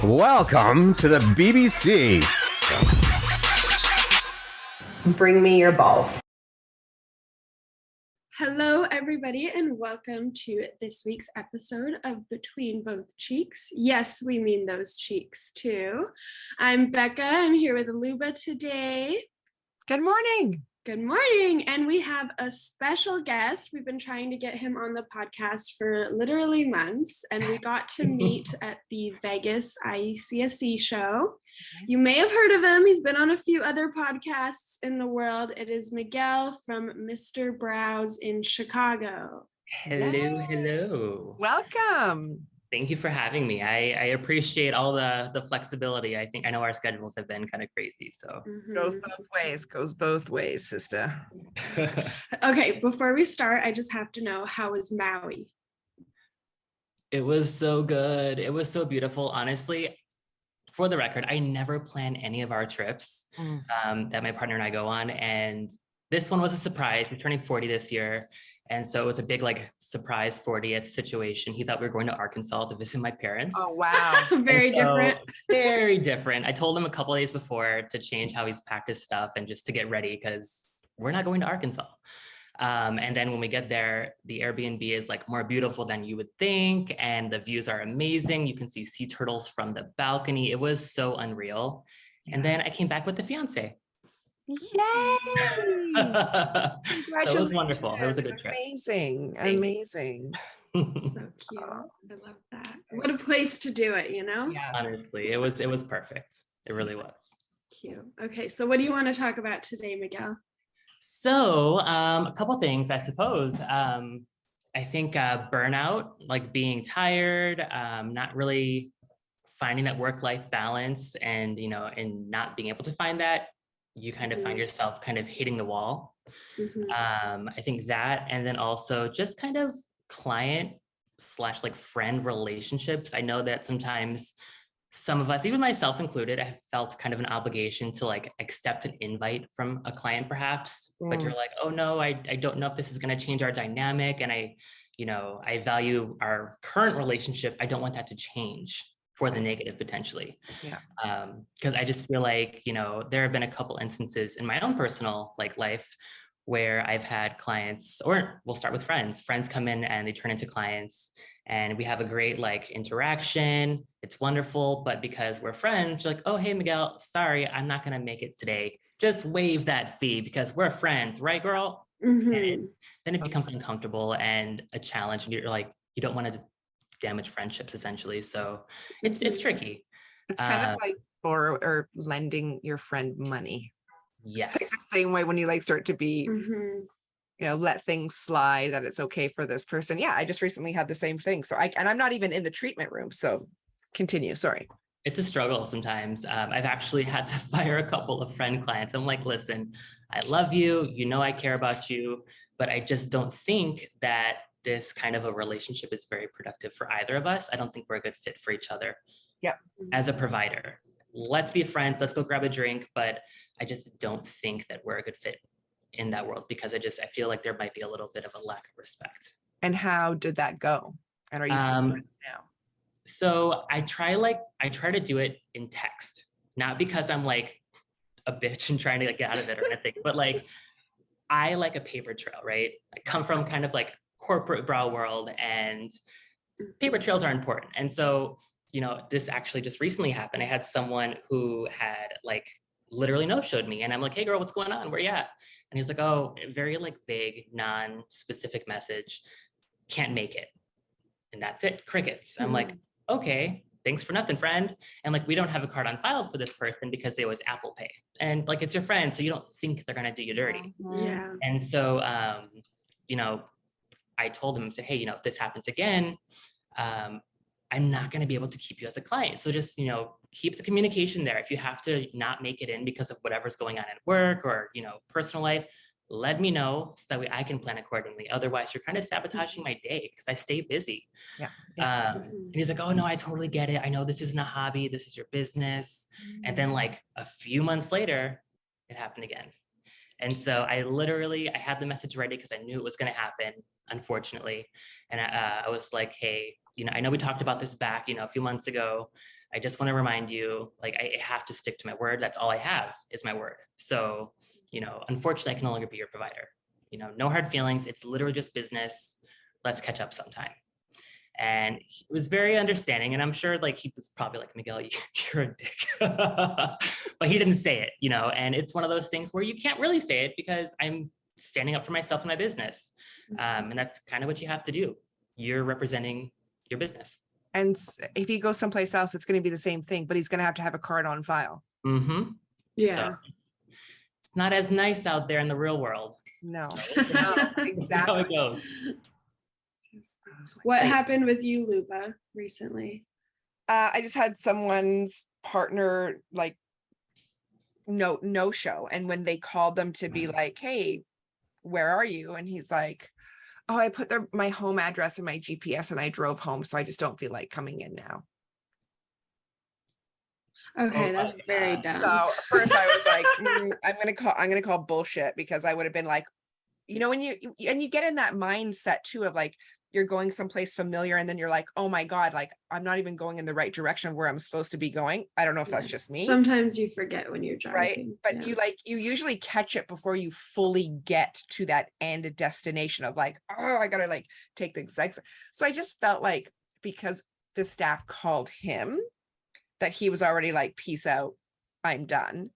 Welcome to the BBC. Bring me your balls. Hello, everybody, and welcome to this week's episode of Between Both Cheeks. Yes, we mean those cheeks, too. I'm Becca. I'm here with Luba today. Good morning. Good morning. And we have a special guest. We've been trying to get him on the podcast for literally months, and we got to meet at the Vegas ICSC show. You may have heard of him. He's been on a few other podcasts in the world. It is Miguel from Mr. Brows in Chicago. Hello. Welcome. Thank you for having me. I appreciate all the flexibility. I know our schedules have been kind of crazy, so. Goes both ways, sister. Okay, before we start, I just have to know, how was Maui? It was so good. It was so beautiful. Honestly, for the record, I never plan any of our trips that my partner and I go on. And this one was a surprise. We're turning 40 this year. And so it was a big surprise 40th situation. He thought we were going to Arkansas to visit my parents. Oh, wow. Very different. Very different. I told him a couple of days before to change how he's packed his stuff and just to get ready because we're not going to Arkansas. And then when we get there, the Airbnb is more beautiful than you would think. And the views are amazing. You can see sea turtles from the balcony. It was so unreal. Yeah. And then I came back with the fiance. Yay! Congratulations. So it was wonderful. It was a good trip. Amazing. So cute. I love that. What a place to do it, you know? Yeah. Honestly, it was perfect. It really was. Cute. Okay, so what do you want to talk about today, Miguel? So a couple things, I suppose. I think burnout, being tired, not really finding that work-life balance, and and not being able to find that, you kind of find yourself kind of hitting the wall. I think that, and then also just kind of client / friend relationships. I know that sometimes some of us, even myself included, I have felt kind of an obligation to accept an invite from a client perhaps, but you're like, oh no, I don't know if this is going to change our dynamic. And I value our current relationship. I don't want that to change for the negative potentially. Yeah. Because I just feel there have been a couple instances in my own personal life where I've had clients, or we'll start with friends. Friends come in and they turn into clients, and we have a great interaction. It's wonderful, but because we're friends, you're like, oh, hey, Miguel, sorry, I'm not gonna make it today. Just waive that fee because we're friends, right, girl? And then it becomes uncomfortable and a challenge, and you're you don't want to damage friendships essentially. So it's tricky. It's kind of like borrow or lending your friend money. Yes. It's the same way when you start to be, let things slide, that it's okay for this person. Yeah, I just recently had the same thing. So I'm not even in the treatment room. So continue. Sorry. It's a struggle sometimes. I've actually had to fire a couple of friend clients. I'm like, listen, I love you. I care about you, but I just don't think that this kind of a relationship is very productive for either of us. I don't think we're a good fit for each other. Yeah. As a provider, let's be friends. Let's go grab a drink. But I just don't think that we're a good fit in that world because I feel like there might be a little bit of a lack of respect. And how did that go? And are you still friends now? So I try to do it in text, not because I'm a bitch and trying to get out of it or anything, but I like a paper trail, right? I come from kind of corporate brow world, and paper trails are important. And so, this actually just recently happened. I had someone who had literally no-showed me, and I'm like, hey girl, what's going on? Where you at? And he's like, oh, very vague, non-specific message, can't make it. And that's it, crickets. I'm like, okay, thanks for nothing, friend. And we don't have a card on file for this person because they always Apple Pay. And it's your friend, so you don't think they're gonna do you dirty. Yeah. And so, I told him, say, hey, if this happens again, I'm not going to be able to keep you as a client. So just, keep the communication there. If you have to not make it in because of whatever's going on at work or, personal life, let me know so that way I can plan accordingly. Otherwise, you're kind of sabotaging my day because I stay busy. Yeah. And he's like, oh, no, I totally get it. I know this isn't a hobby. This is your business. And then a few months later, it happened again. And so I had the message ready because I knew it was going to happen, unfortunately. And I was like, hey, I know we talked about this back, a few months ago. I just want to remind you, like, I have to stick to my word. That's all I have is my word. So, unfortunately, I can no longer be your provider. No hard feelings. It's literally just business. Let's catch up sometime. And he was very understanding. And I'm sure like he was probably like, Miguel, you're a dick. But he didn't say it, and it's one of those things where you can't really say it because I'm standing up for myself and my business. And that's kind of what you have to do. You're representing your business. And if he goes someplace else, it's going to be the same thing, but he's going to have a card on file. Mm-hmm. Yeah. So it's not as nice out there in the real world. No, So, no, that's exactly. how it goes. What happened with you, Luba, recently? I just had someone's partner like no show. And when they called them to be like, hey, where are you? And he's like, oh, I put my home address in my GPS and I drove home. So I just don't feel like coming in now. Okay, that's very dumb. So at first I was like, I'm gonna call bullshit, because I would have been like, when you get in that mindset too of like, you're going someplace familiar and then you're like, oh my God, like I'm not even going in the right direction of where I'm supposed to be going. I don't know if that's just me. Sometimes you forget when you're driving. Right. But you usually catch it before you fully get to that end destination of like, oh, I gotta like take the exact. So I just felt like, because the staff called him, that he was already like, peace out, I'm done.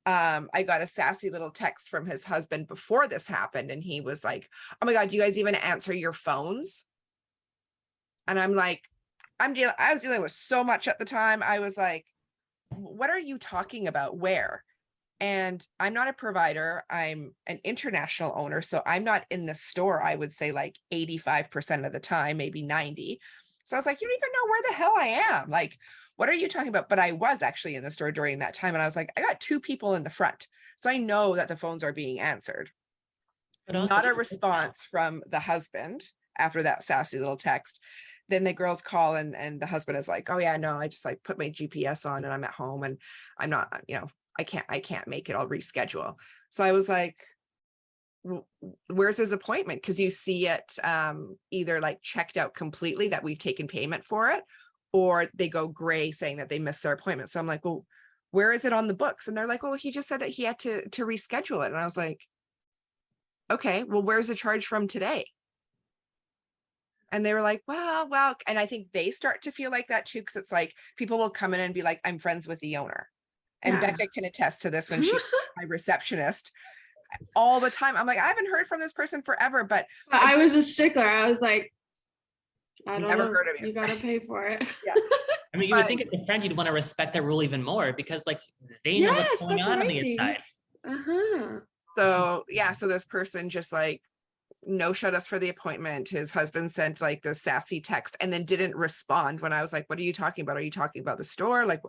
I got a sassy little text from his husband before this happened, and he was like, oh my God, do you guys even answer your phones? And I'm like, I was dealing with so much at the time. I was like, what are you talking about? Where? And I'm not a provider. I'm an international owner. So I'm not in the store, I would say like 85% of the time, maybe 90. So I was like, you don't even know where the hell I am. Like, what are you talking about? But I was actually in the store during that time. And I was like, I got 2 people in the front. So I know that the phones are being answered. Not a response from the husband after that sassy little text. Then the girls call and the husband is like, oh yeah, no, I just like put my GPS on and I'm at home and I'm not, I can't make it. I'll reschedule. So I was like, where's his appointment? Because you see it either like checked out completely, that we've taken payment for it, or they go gray saying that they missed their appointment. So I'm like, well, where is it on the books? And they're like, well, he just said that he had to reschedule it. And I was like, okay, well, where's the charge from today? And they were like, well, and I think they start to feel like that too, because it's like people will come in and be like, I'm friends with the owner. And Becca can attest to this when she's my receptionist all the time. I'm like, I haven't heard from this person forever, but I was a stickler. I was like, I don't never know. heard of you. You gotta pay for it. Yeah. I mean, you would think as a friend, you'd want to respect that rule even more, because like they know what's going on the inside. So yeah, so this person just like no-showed us for the appointment. His husband sent like the sassy text and then didn't respond when I was like, what are you talking about? Are you talking about the store? Like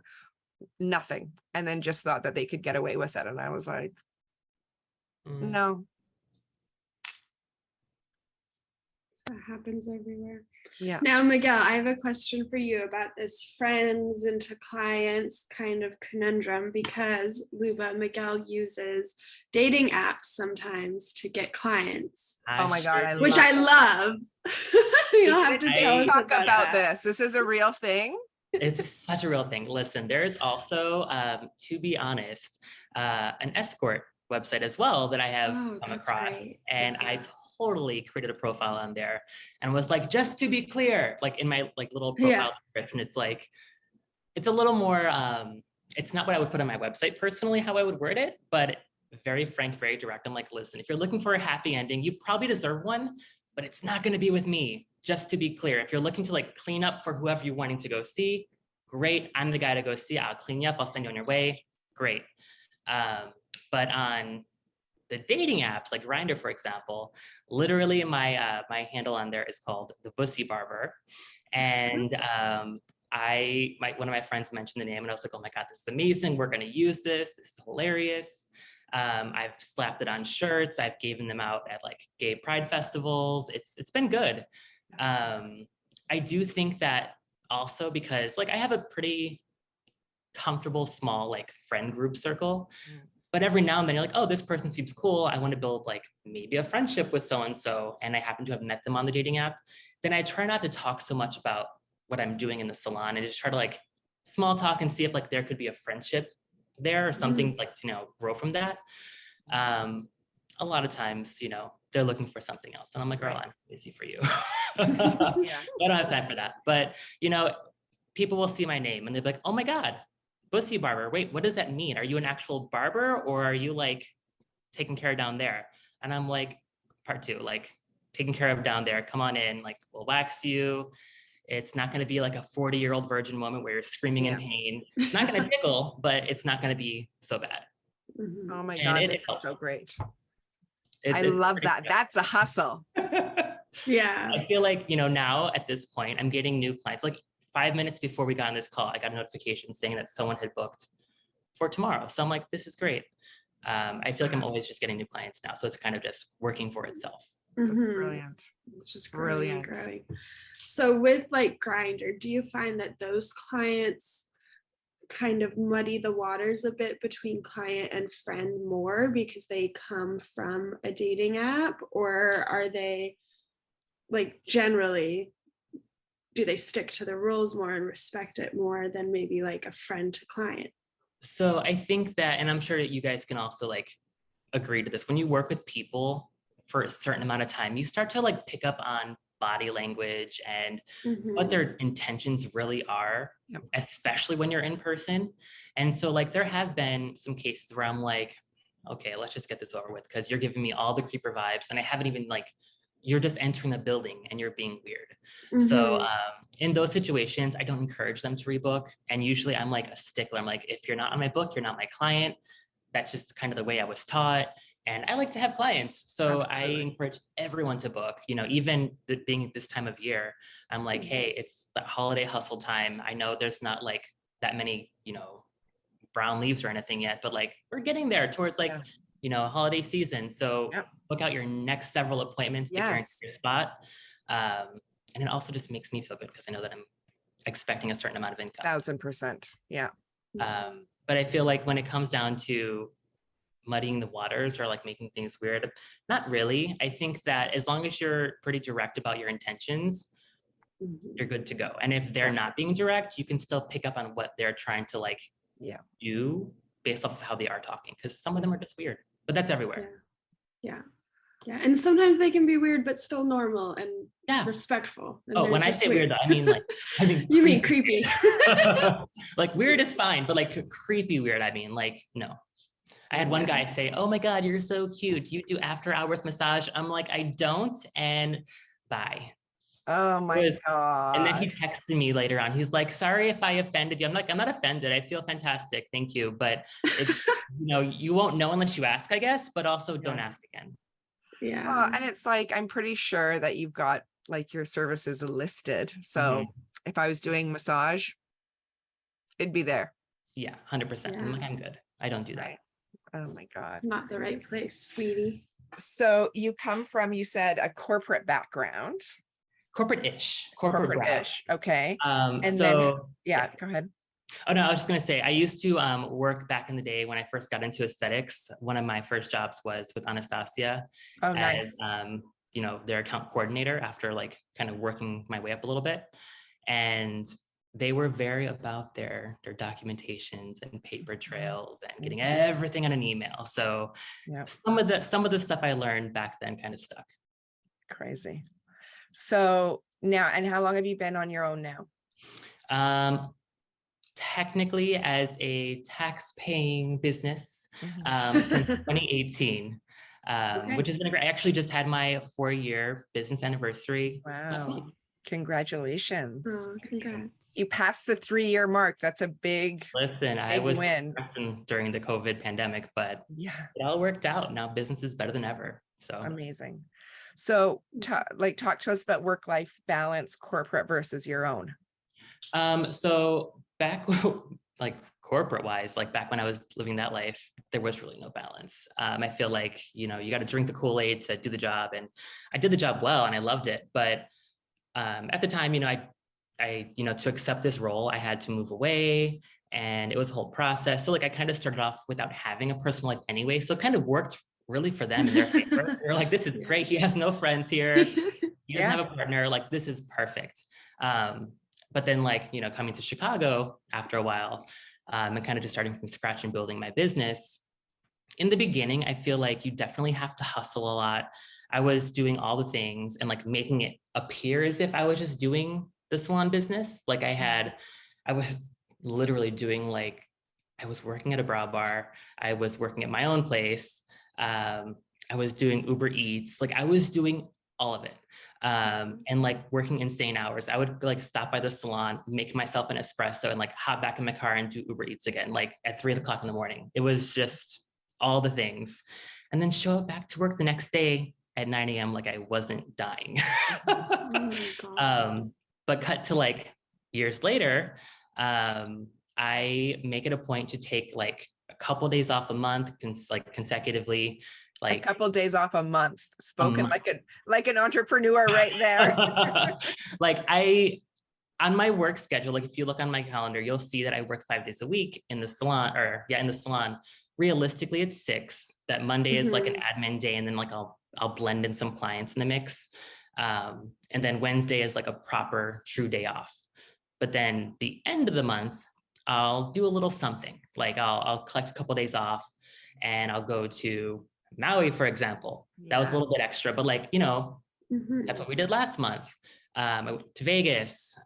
nothing. And then just thought that they could get away with it. And I was like, no. That happens everywhere. Yeah. Now, Miguel, I have a question for you about this friends into clients kind of conundrum, because Miguel uses dating apps sometimes to get clients. Oh my God, I love. You'll have to tell us talk about that. this. This is a real thing. It's such a real thing. Listen, there's also, to be honest, an escort website as well that I have come across. Great. And I totally created a profile on there and was like, just to be clear, like in my like little profile description, it's like, it's a little more, it's not what I would put on my website personally, how I would word it, but very frank, very direct. I'm like, listen, if you're looking for a happy ending, you probably deserve one, but it's not going to be with me. Just to be clear, if you're looking to like clean up for whoever you're wanting to go see, great. I'm the guy to go see. I'll clean you up. I'll send you on your way. Great. But on the dating apps like Grindr, for example, literally my my handle on there is called the Pussy Barber, and one of my friends mentioned the name, and I was like, oh my God, this is amazing. We're going to use this. This is hilarious. I've slapped it on shirts. I've given them out at like gay pride festivals. It's been good. I do think that also because like I have a pretty comfortable small like friend group circle, but every now and then you're like, oh, this person seems cool. I want to build like maybe a friendship with so-and-so, and I happen to have met them on the dating app. Then I try not to talk so much about what I'm doing in the salon. I just try to like small talk and see if like there could be a friendship there or something like, grow from that. A lot of times, they're looking for something else. And I'm like, girl, I'm busy for you. Yeah. I don't have time for that. But, people will see my name and they're like, oh my God, Pussy Barber. Wait, what does that mean? Are you an actual barber or are you like taking care of down there? And I'm like, part two, like taking care of down there. Come on in, like we'll wax you. It's not going to be like a 40-year-old virgin moment where you're screaming in pain. It's not going to tickle, but it's not going to be so bad. Oh my And God, it this is helps. so great. It's love pretty that. good. That's a hustle. Yeah. I feel like, now at this point, I'm getting new clients. Like 5 minutes before we got on this call, I got a notification saying that someone had booked for tomorrow. So I'm like, this is great. I feel like I'm always just getting new clients now. So it's kind of just working for itself. That's brilliant. It's just Brilliant. growing. So with like Grindr, do you find that those clients kind of muddy the waters a bit between client and friend more because they come from a dating app, or are they like generally, do they stick to the rules more and respect it more than maybe like a friend to client? So I think that, and I'm sure that you guys can also like agree to this, when you work with people for a certain amount of time, you start to like pick up on body language and what their intentions really are, especially when you're in person. And so like there have been some cases where I'm like, okay, let's just get this over with because you're giving me all the creeper vibes and I haven't even like, you're just entering the building and you're being weird. So in those situations, I don't encourage them to rebook. And usually I'm like a stickler. I'm like, if you're not on my book, you're not my client. That's just kind of the way I was taught. And I like to have clients. So I encourage everyone to book, even being this time of year, I'm like, hey, it's the holiday hustle time. I know there's not like that many, brown leaves or anything yet, but like we're getting there towards like, holiday season. So book out your next several appointments to guarantee your spot. And it also just makes me feel good because I know that I'm expecting a certain amount of income. 1000%. Yeah. But I feel like when it comes down to muddying the waters or like making things weird, not really. I think that as long as you're pretty direct about your intentions, you're good to go. And if they're not being direct, you can still pick up on what they're trying to like do based off of how they are talking. Because some of them are just weird, but that's everywhere. Yeah. And sometimes they can be weird, but still normal and respectful. And when I say weird, I mean like, you mean creepy. Like weird is fine, but like creepy weird, I mean like, no. I had one guy say, oh my God, you're so cute. Do you do after hours massage? I'm like, I don't. And bye. Oh my God. And then he texted me later on. He's like, sorry if I offended you. I'm like, I'm not offended. I feel fantastic. Thank you. But it's, you won't know unless you ask, I guess, but also don't ask again. Yeah. And it's like, I'm pretty sure that you've got like your services listed. So if I was doing massage, it'd be there. Yeah, 100%. I'm like, I'm good. I don't do that. Right. Oh my God. Not the right place, sweetie. So you come from, you said, a corporate background. Corporate-ish. Corporate-ish. Okay. And so, then, go ahead. Oh no, I was just gonna say, I used to work back in the day when I first got into aesthetics. One of my first jobs was with Anastasia as, their account coordinator after like kind of working my way up a little bit. And they were very about their documentations and paper trails and getting everything on an email. So some of the stuff I learned back then kind of stuck. Crazy. So now, and how long have you been on your own now? Technically as a tax-paying business since 2018, which has been great. I actually just had my 4-year business anniversary. Wow. Congratulations. Oh, congrats. You passed the 3-year mark. That's a big I was win during the COVID pandemic, but it all worked out. Now business is better than ever. So amazing. So talk to us about work-life balance, corporate versus your own. So back like corporate wise, like back when I was living that life, there was really no balance. I feel like, you got to drink the Kool-Aid to do the job, and I did the job well and I loved it. But at the time, I to accept this role, I had to move away, and it was a whole process. So like I kind of started off without having a personal life anyway. So it kind of worked really for them in their favor. They're like, this is great. He has no friends here. He doesn't have a partner. Like, this is perfect. But then like, you know, coming to Chicago after a while, and kind of just starting from scratch and building my business, in the beginning, I feel like you definitely have to hustle a lot. I was doing all the things and like making it appear as if I was just doing the salon business. Like I was literally doing like, I was working at a brow bar. I was working at my own place. I was doing Uber Eats. Like I was doing all of it. And like working insane hours. I would like stop by the salon, make myself an espresso and like hop back in my car and do Uber Eats again, like at 3 o'clock in the morning. It was just all the things. And then show up back to work the next day at 9 a.m. like I wasn't dying. Oh my God. But cut to like years later, I make it a point to take like a couple days off a month, like consecutively, A like couple days off a month. Spoken month. like an entrepreneur right there. Like on my work schedule, like if you look on my calendar, you'll see that I work 5 days a week in the salon, or yeah, in the salon. Realistically, it's 6. That Monday is like an admin day, and then like I'll blend in some clients in the mix. And then Wednesday is like a proper true day off. But then the end of the month, I'll do a little something. Like I'll collect a couple days off, and I'll go to Maui, for example. That was a little bit extra, but like, you know, that's what we did last month. I went to Vegas,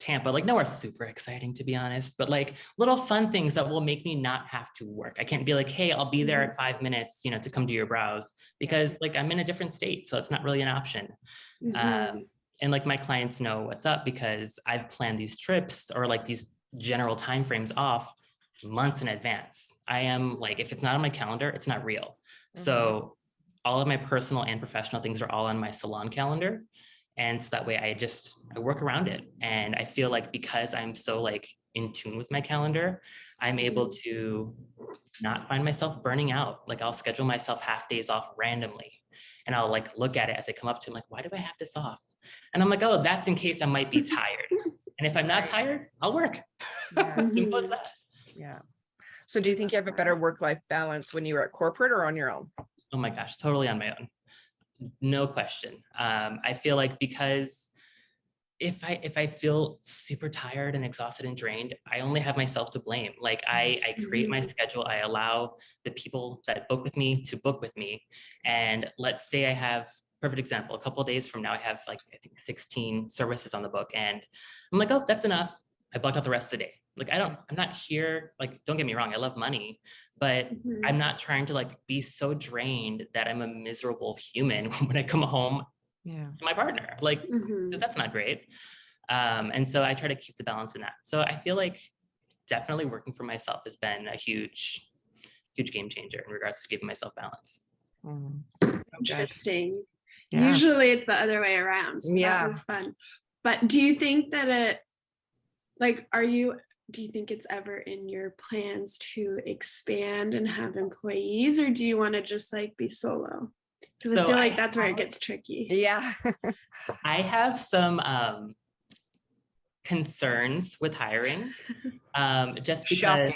Tampa, like nowhere super exciting to be honest, but like little fun things that will make me not have to work. I can't be like, hey, I'll be there at 5 minutes, you know, to come do your brows, because like I'm in a different state, so it's not really an option. And like my clients know what's up because I've planned these trips or like these general timeframes off months in advance. I am like, if it's not on my calendar, it's not real. So all of my personal and professional things are all on my salon calendar. And so that way I work around it. And I feel like because I'm so like in tune with my calendar, I'm able to not find myself burning out. Like I'll schedule myself half days off randomly, and I'll like look at it as I come up to, I'm like, why do I have this off? And I'm like, oh, that's in case I might be tired. And if I'm not tired, I'll work. Simple as that. Yeah. So do you think you have a better work-life balance when you're at corporate or on your own? Oh my gosh, totally on my own. No question. I feel like because if I feel super tired and exhausted and drained, I only have myself to blame. Like I create my schedule. I allow the people that book with me to book with me. And let's say I have, perfect example, a couple of days from now, I have like, I think 16 services on the book. And I'm like, oh, that's enough. I blocked out the rest of the day. Like, I'm not here, like, don't get me wrong, I love money, but I'm not trying to like be so drained that I'm a miserable human when I come home to my partner. Like, that's not great. And so I try to keep the balance in that. So I feel like definitely working for myself has been a huge game changer in regards to giving myself balance. Interesting. Usually it's the other way around. So that was fun. But do you think that do you think it's ever in your plans to expand and have employees, or do you want to just like be solo? Because I feel like that's where it gets tricky. Yeah. I have some concerns with hiring, just because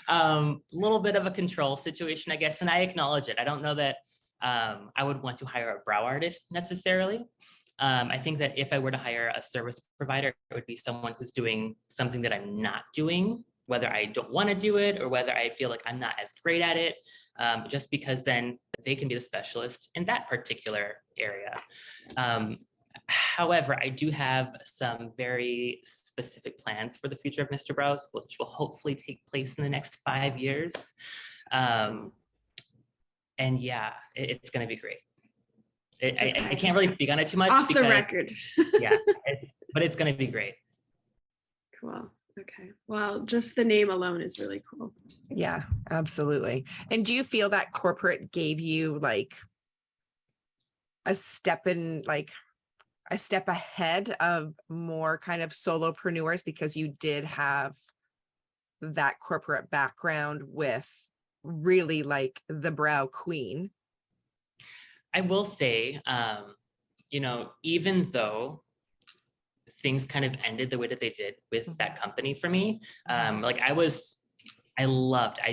a little bit of a control situation, I guess, and I acknowledge it. I don't know that I would want to hire a brow artist necessarily. I think that if I were to hire a service provider, it would be someone who's doing something that I'm not doing, whether I don't want to do it or whether I feel like I'm not as great at it, just because then they can be the specialist in that particular area. However, I do have some very specific plans for the future of Mr. Brows, which will hopefully take place in the next 5 years. And yeah, it's going to be great. I can't really speak on it too much. Off the record. But it's going to be great. Cool. Okay. Well, just the name alone is really cool. Yeah, absolutely. And do you feel that corporate gave you like a step ahead of more kind of solopreneurs because you did have that corporate background with really like the brow queen? I will say, even though things kind of ended the way that they did with that company for me, I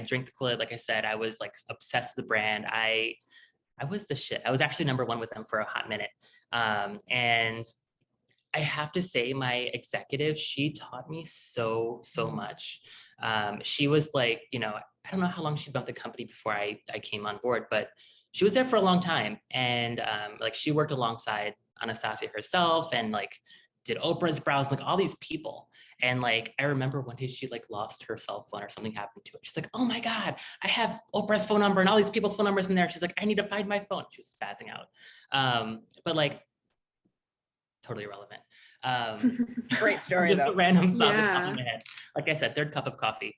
drank the Kool-Aid, like I said, I was like obsessed with the brand. I I was the shit. I was actually #1 with them for a hot minute. And I have to say, my executive, she taught me so much. She was like, you know, I don't know how long she'd been with the company before I came on board, but she was there for a long time. And like she worked alongside Anastasia herself and like did Oprah's brows, like all these people. And like, I remember one day she like lost her cell phone or something happened to it. She's like, oh my God, I have Oprah's phone number and all these people's phone numbers in there. She's like, I need to find my phone. She was spazzing out. But like, totally irrelevant. Great story though. Random thought that Yeah. popped in my head. Like I said, third cup of coffee.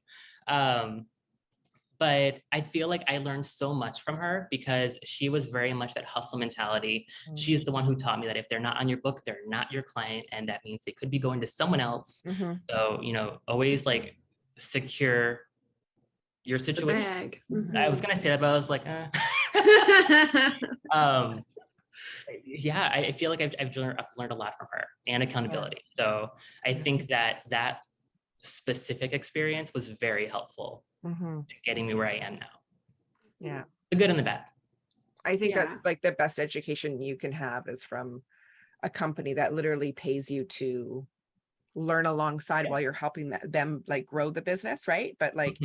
But I feel like I learned so much from her because she was very much that hustle mentality. She's the one who taught me that if they're not on your book, they're not your client. And that means they could be going to someone else. So, you know, always like secure your situation. Bag. I was going to say that, but I was like, yeah, I feel like I've learned a lot from her and accountability. So I think that specific experience was very helpful to getting me where I am now. Yeah. The good and the bad. I think Yeah. that's like the best education you can have is from a company that literally pays you to learn alongside while you're helping them like grow the business, right? But like,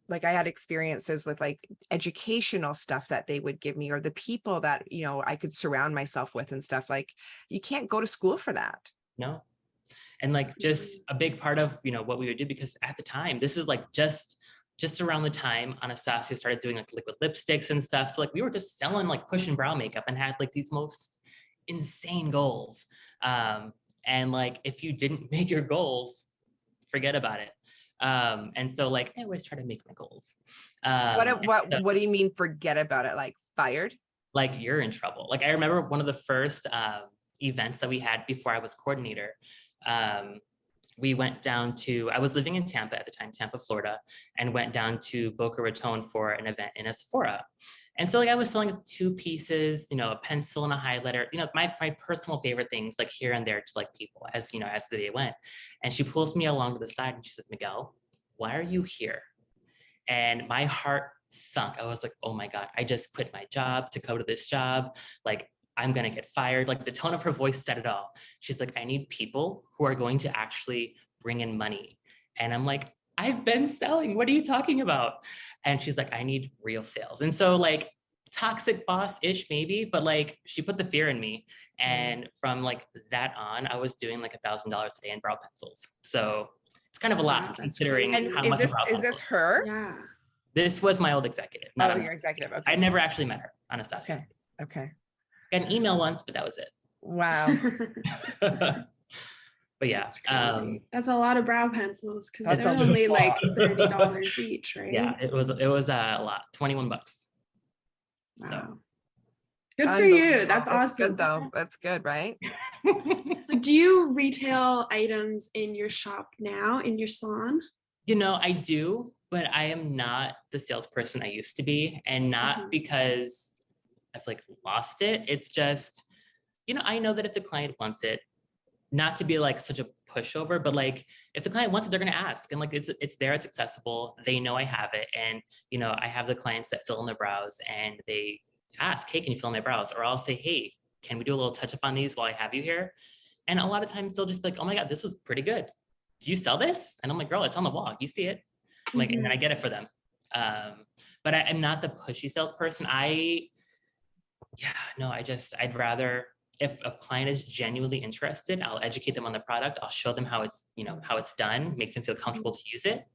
like I had experiences with like educational stuff that they would give me, or the people that, you know, I could surround myself with and stuff. Like you can't go to school for that. No. And like just a big part of, you know, what we would do, because at the time, this is like just around the time Anastasia started doing like liquid lipsticks and stuff. So like we were just selling like push and brow makeup and had like these most insane goals. And like if you didn't make your goals, forget about it. And so like I always try to make my goals. What do you mean forget about it? Like fired? Like you're in trouble. Like I remember one of the first events that we had before I was coordinator. We went down to, I was living in Tampa at the time, Tampa, Florida, and went down to Boca Raton for an event in a Sephora. And so like I was selling 2 pieces, you know, a pencil and a highlighter, you know, my personal favorite things like here and there to like people as, you know, as the day went. And she pulls me along to the side and she says, Miguel, why are you here? And my heart sunk. I was like, oh my God, I just quit my job to go to this job. Like, I'm going to get fired. Like the tone of her voice said it all. She's like, I need people who are going to actually bring in money. And I'm like, I've been selling. What are you talking about? And she's like, I need real sales. And so like toxic boss-ish maybe, but like she put the fear in me. And from like that on, I was doing like $1,000 a day in brow pencils. So it's kind of a lot considering And how is much this her? Yeah. This was my old exceptive. Oh, your executive. Okay. I never actually met her, Anastasia. Okay. Got an email once, but that was it. Wow. But yeah, That's crazy. That's a lot of brow pencils because That's they're a only lot. like $30 each, right? yeah, it was a lot, $21. So Wow. Good for you. That's That's awesome. good though. That's good, right? So do you retail items in your shop now, in your salon? you know, I do, but I am not the salesperson I used to be, and not because I've like lost it. It's just, you know, I know that if the client wants it, not to be like such a pushover, but like if the client wants it, they're gonna ask, and like it's there, it's accessible. They know I have it, and you know, I have the clients that fill in their brows, and they ask, "Hey, can you fill in my brows?" Or I'll say, "Hey, can we do a little touch up on these while I have you here?" And a lot of times they'll just be like, "Oh my God, this was pretty good. Do you sell this?" And I'm like, "Girl, it's on the wall. You see it." Like, and then I get it for them. But I'm not the pushy salesperson. I'd rather, if a client is genuinely interested, I'll educate them on the product. I'll show them how it's, you know, how it's done, make them feel comfortable to use it.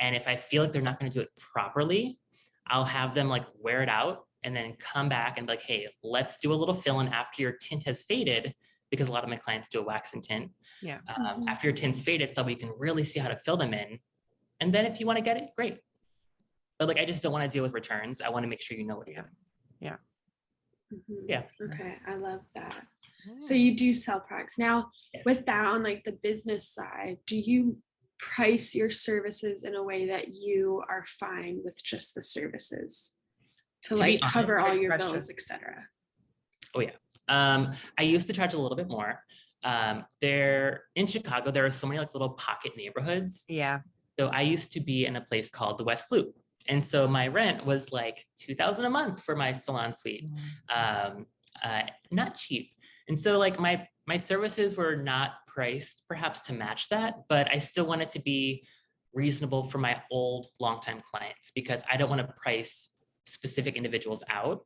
And if I feel like they're not going to do it properly, I'll have them like wear it out and then come back and be like, "Hey, let's do a little fill in after your tint has faded," because a lot of my clients do a wax and tint. Yeah. After your tint's faded, so we can really see how to fill them in. And then if you want to get it, great. But like, I just don't want to deal with returns. I want to make sure you know what you're doing. Yeah. Okay, I love that. So you do sell products. Now, Yes. with that on like the business side, do you price your services in a way that you are fine with just the services to To be like honest, cover all great your question. bills, etc.? Oh yeah. I used to charge a little bit more. There in Chicago, there are so many like little pocket neighborhoods. Yeah. So I used to be in a place called the West Loop. And so my rent was like $2,000 a month for my salon suite. Not cheap. And so like my services were not priced perhaps to match that, but I still wanted to be reasonable for my old longtime clients because I don't want to price specific individuals out.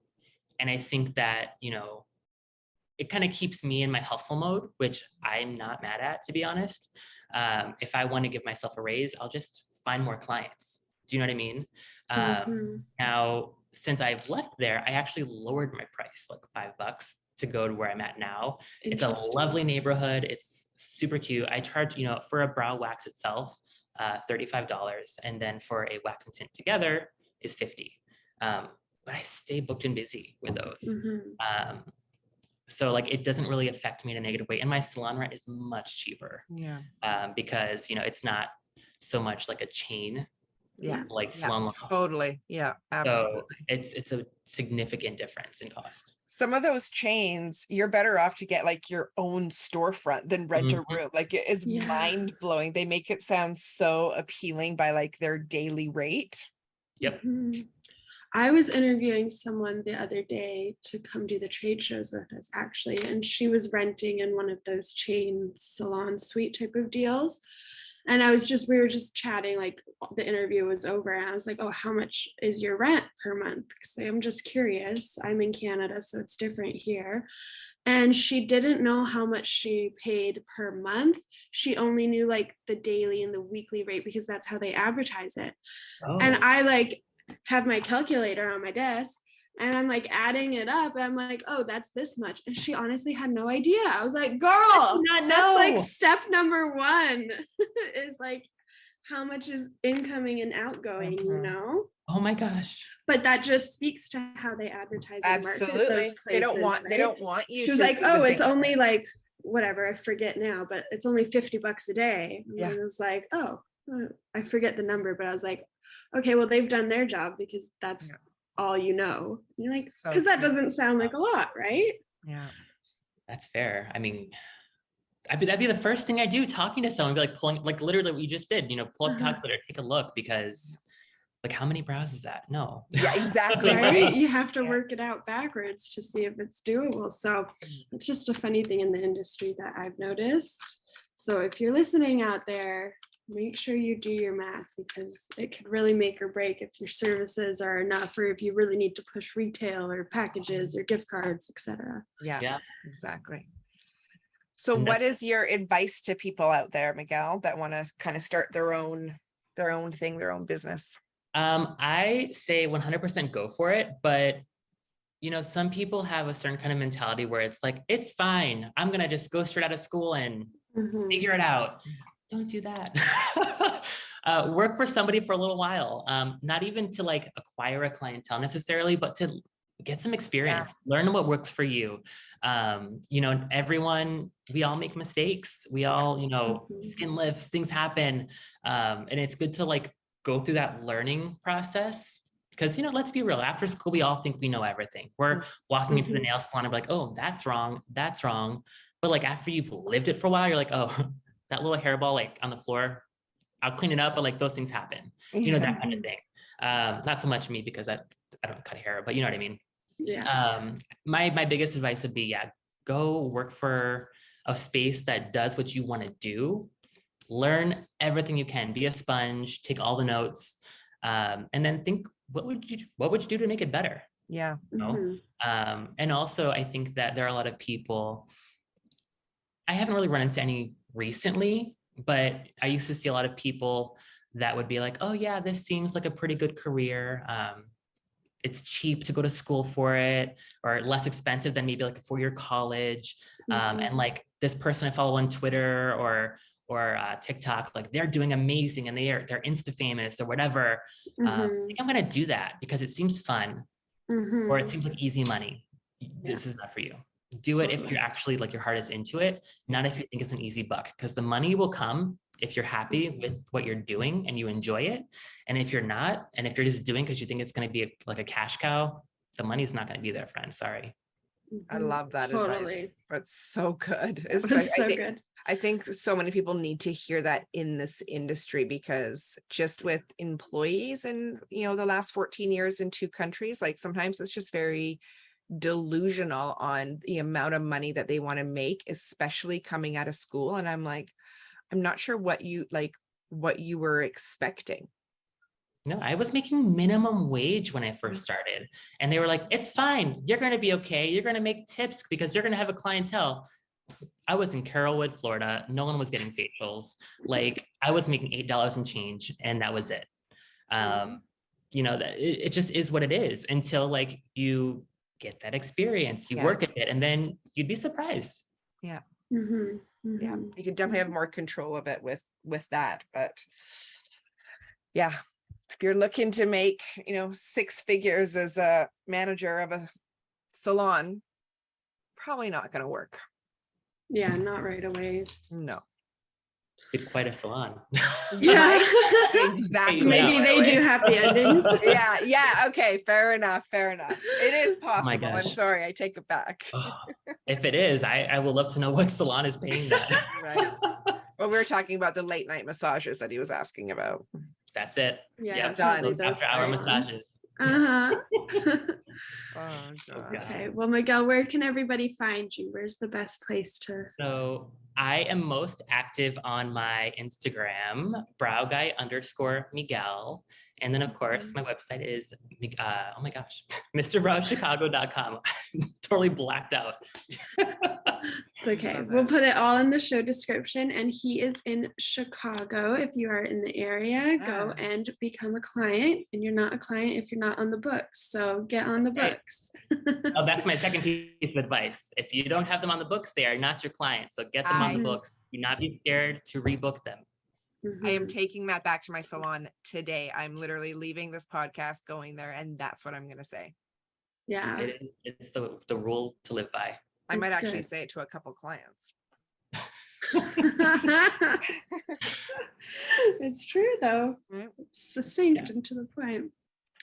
And I think that, it kind of keeps me in my hustle mode, which I'm not mad at, to be honest. If I want to give myself a raise, I'll just find more clients. Do you know what I mean? Now, since I've left there, I actually lowered my price like $5 to go to where I'm at now. It's a lovely neighborhood. It's super cute. I charge, for a brow wax itself, $35. And then for a wax and tint together is $50. But I stay booked and busy with those. So like, it doesn't really affect me in a negative way. And my salon rent is much cheaper. Because, it's not so much like a chain. Like salon loss. Totally. Yeah, absolutely. So it's a significant difference in cost. Some of those chains, you're better off to get like your own storefront than rent a room. Like it is mind blowing. They make it sound so appealing by like their daily rate. Yep. I was interviewing someone the other day to come do the trade shows with us actually, and she was renting in one of those chain salon suite type of deals. And we were just chatting, like the interview was over and I was like, oh, how much is your rent per month? Because I'm just curious. I'm in Canada, so it's different here. And she didn't know how much she paid per month. She only knew like the daily and the weekly rate because that's how they advertise it. And I like have my calculator on my desk and I'm like adding it up and I'm like, oh, that's this much. And she honestly had no idea. I was like, girl, that's like step number one is like how much is incoming and outgoing, Oh my gosh. But that just speaks to how they advertise and market those places, they don't want you. She was like, oh, it's only like whatever, I forget now, but it's only $50 a day. And I was like, oh, I forget the number, but I was like, okay, well, they've done their job because that's all you're like, because that doesn't sound like a lot, right? Yeah, that's fair. I mean, that'd be the first thing I do, talking to someone, be like pulling, like literally what you just did, pull up the calculator, take a look, because like how many brows is that? No. Yeah, exactly. Right? You have to work it out backwards to see if it's doable. So it's just a funny thing in the industry that I've noticed. So if you're listening out there, make sure you do your math because it could really make or break if your services are enough or if you really need to push retail or packages or gift cards, etc. Yeah, exactly. So what is your advice to people out there, Miguel, that want to kind of start their own thing, their own business? I say 100% go for it, but some people have a certain kind of mentality where it's like, it's fine, I'm gonna just go straight out of school and figure it out. Don't do that. Work for somebody for a little while, not even to like acquire a clientele necessarily, but to get some experience, learn what works for you. Everyone, we all make mistakes. We all, skin lifts, things happen. And it's good to like go through that learning process because, let's be real, after school, we all think we know everything. We're walking into the nail salon and we're like, oh, that's wrong. But like, after you've lived it for a while, you're like, oh, that little hairball like on the floor, I'll clean it up, but like those things happen, that kind of thing. Not so much me because I don't cut hair, but you know what I mean? Yeah. My biggest advice would be, go work for a space that does what you want to do. Learn everything you can, be a sponge, take all the notes, and then think, what would you do to make it better? Yeah. And also I think that there are a lot of people, I haven't really run into any recently, but I used to see a lot of people that would be like, oh yeah, this seems like a pretty good career. It's cheap to go to school for it, or less expensive than maybe like a 4-year college. And like this person I follow on Twitter or TikTok, like they're doing amazing and they're Insta famous or whatever. I think I'm gonna do that because it seems fun or it seems like easy money. This is not for you. Do it if you're actually like your heart is into it, not if you think it's an easy buck, because the money will come if you're happy with what you're doing and you enjoy it. And if you're not, and if you're just doing because you think it's going to be like a cash cow, the money's not going to be there, friend. Sorry. I love that Totally. advice. That's so good. It was so good. I think so many people need to hear that in this industry, because just with employees and, the last 14 years in 2 countries, like sometimes it's just very delusional on the amount of money that they want to make, especially coming out of school. And I'm like, I'm not sure what you were expecting. No, I was making minimum wage when I first started. And they were like, it's fine. You're going to be okay. You're going to make tips because you're going to have a clientele. I was in Carrollwood, Florida. No one was getting facials. Like I was making $8 and change, and that was it. That it just is what it is until like you get that experience, you work at it, and then you'd be surprised. Yeah. Mm-hmm. Mm-hmm. Yeah. You could definitely have more control of it with that. But yeah, if you're looking to make, 6 figures as a manager of a salon, probably not going to work. Yeah, not right away. No. It's quite a salon. Yeah, Exactly. maybe they do happy endings. Yeah. Okay. Fair enough. It is possible. gosh. I'm sorry. I take it back. Oh, if it is, I would love to know what salon is paying that. Right. Well, we were talking about the late night massages that he was asking about. That's it. Yeah, Yep. probably Those those after-hour ones. massages. Uh-huh. Oh, God. Okay. Well, Miguel, where can everybody find you? Where's the best place to? So I am most active on my Instagram, browguy_Miguel. And then of course my website is, oh my gosh, MrBrowChicago.com. Totally blacked out. It's okay. We'll put it all in the show description. And he is in Chicago. If you are in the area, go and become a client. And you're not a client if you're not on the books. So get on the books. Oh, that's my second piece of advice. If you don't have them on the books, they are not your clients. So get them on the books. Do not be scared to rebook them. Mm-hmm. I am taking that back to my salon today. I'm literally leaving this podcast, going there, and that's what I'm going to say. Yeah. It's the rule to live by. I might That's actually good. say it to a couple clients. It's true though. Right. It's succinct and to the point.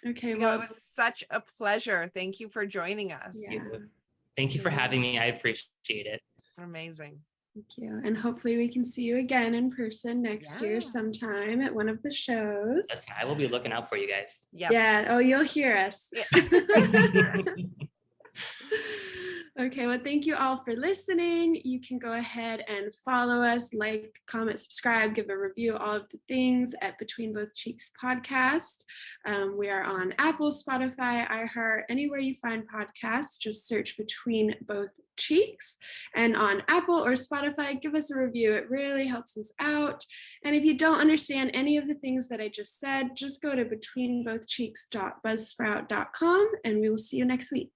Okay. It Well, was such a pleasure. Thank you for joining us. yeah. Thank you for having me. I appreciate it. Amazing. Thank you. And hopefully we can see you again in person next year Yes. sometime at one of the shows. Listen, I will be looking out for you guys. Yes. Yeah. Oh, you'll hear us. Yeah. Okay. Well, thank you all for listening. You can go ahead and follow us, like, comment, subscribe, give a review, all of the things at Between Both Cheeks podcast. We are on Apple, Spotify, iHeart, anywhere you find podcasts, just search Between Both Cheeks. And on Apple or Spotify, give us a review. It really helps us out. And if you don't understand any of the things that I just said, just go to betweenbothcheeks.buzzsprout.com and we will see you next week.